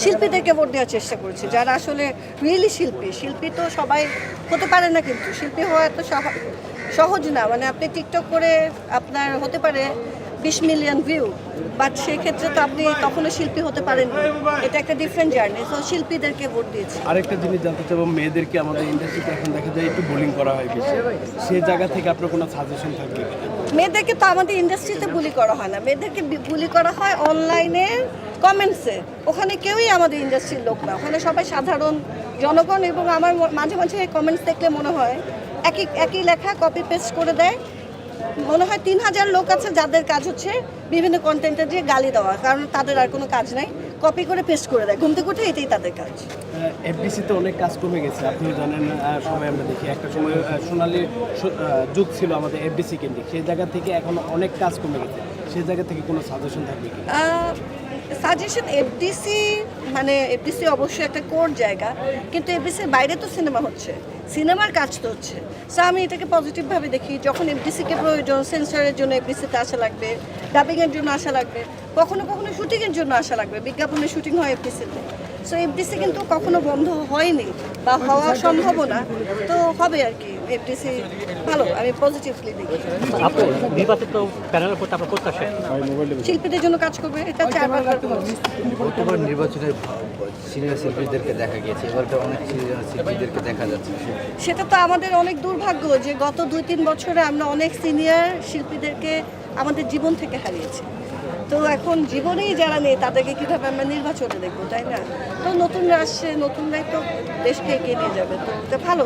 শিল্পীদেরকে vote দেওয়ার চেষ্টা করেছি, যারা আসলে রিয়েলি শিল্পী। শিল্পী তো সবাই হতে পারে না, কিন্তু শিল্পী হওয়া এত সহজ না। মানে আপনি টিকটক করে আপনার হতে পারে 20 মিলিয়ন ভিউ, বাট সেক্ষেত্রে তো আপনি কখনো শিল্পী হতে পারেন না। এটা একটা ডিফারেন্ট জার্নি। তো শিল্পীদেরকে ভোট দিয়েছি। আরেকটা জিনিস জানতে চাইবো, মেয়েদেরকে আমাদের ইন্ডাস্ট্রিতে এখন দেখা যায় একটু বোলিং করা হয় বেশি, সেই জায়গা থেকে আপনার কোনো সাজেশন থাকবে? মেয়েদেরকে তো আমাদের ইন্ডাস্ট্রিতে বুলি করা হয় না, মেয়েদেরকে বুলি করা হয় অনলাইনে কমেন্টসে। ওখানে কেউই আমাদের ইন্ডাস্ট্রির লোক না, ওখানে সবাই সাধারণ জনগণ। এবং আমার মাঝে মাঝে কমেন্টস দেখলে মনে হয় একই লেখা কপি পেস্ট করে দেয়। মনে হয় 3000 লোক আছে যাদের কাজ হচ্ছে বিভিন্ন কন্টেন্টে দিয়ে গালি দেওয়া, কারণ তাদের আর কোনো কাজ নাই, কপি করে পেস্ট করে দেয় ঘুম থেকে উঠে। এটাই তাদের কাজ। এফডিসিতে অনেক কাজ কমে গেছে, আপনি জানেন। সবাই আমরা দেখি একটা সময় সোনালী যুগ ছিল আমাদের এফডিসি কেন্দ্রিক, সেই জায়গা থেকে এখন অনেক কাজ কমে গেছে, সেই জায়গা থেকে কোনো সাজেশন থাকবে কি? সাজেশন এফডিসি, মানে এফডিসি অবশ্যই একটা কোর জায়গা, কিন্তু এফডিসির বাইরে তো সিনেমা হচ্ছে, সিনেমার কাজ তো হচ্ছে। সো আমি এটাকে পজিটিভভাবে দেখি। যখন এফডিসিকে প্রয়োজন, সেন্সরের জন্য এফডিসিতে আসা লাগবে, ডাবিংয়ের জন্য আসা লাগবে, কখনো কখনো শুটিংয়ের জন্য আসা লাগবে, বিজ্ঞাপনের শুটিং হয় এফডিসিতে। সো এফডিসি কিন্তু কখনো বন্ধ হয়নি বা হওয়া সম্ভাবনা তো হবে আর কি। এফডিসি ভালো, আমি পজিটিভলি দেখি। নির্বাচিত প্যানেলের প্রতি আপনার প্রত্যাশা? শিল্পীদের জন্য কাজ করবে, এটা 4 বার বলছি। গতবার নির্বাচনে সিনিয়র শিল্পীদেরকে দেখা গিয়েছে, এবারটা অনেক সিনিয়র শিল্পীদেরকে দেখা যাচ্ছে। সেটা তো আমাদের অনেক দুর্ভাগ্য যে গত 2-3 বছরে আমরা অনেক সিনিয়র শিল্পীদেরকে আমাদের জীবন থেকে হারিয়েছি। তো এখন জীবনেই যারা নেই তাদেরকে কীভাবে আমরা নির্বাচনে দেখবো, তাই না? তো নতুনরা আসছে, নতুনরাই তো দেশকে এগিয়ে নিয়ে যাবে, তো এটা ভালো।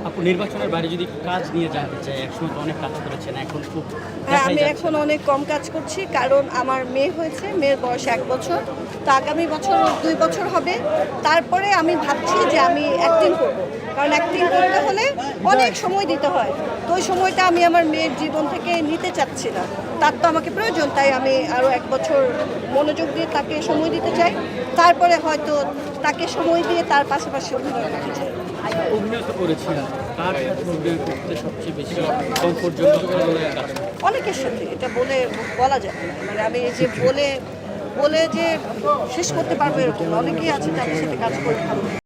আপনি নির্বাচনের বাইরে যদি কাজ নিয়ে জানতে চাই, একসময় তো অনেক কাজ করেছেন, এখন খুব হ্যাঁ, আমি এখন অনেক কম কাজ করছি, কারণ আমার মেয়ে হয়েছে, মেয়ের বয়স 1 বছর। তো আগামী বছর 2 বছর হবে। তারপরে আমি ভাবছি যে আমি অ্যাক্টিং করব, কারণ অ্যাক্টিং করতে হলে অনেক সময় দিতে হয়। তো ওই সময়টা আমি আমার মেয়ের জীবন থেকে নিতে চাচ্ছি না, তার তো আমাকে প্রয়োজন। তাই আমি আরও 1 বছর মনোযোগ দিয়ে তাকে সময় দিতে চাই, তারপরে হয়তো তাকে সময় দিয়ে তার পাশাপাশি অভিনয় করতে চাই। অভিনয় তো করেছিলেন, কার সাথে অভিনয় করতে সবচেয়ে বেশি কমফোর্টজনক কাজ? অনেকের সাথে, এটা বলা যায় না। মানে আমি এই যে বলে যে শেষ করতে পারবো এরকম, অনেকেই আছে যাদের সাথে কাজ করে ভালো।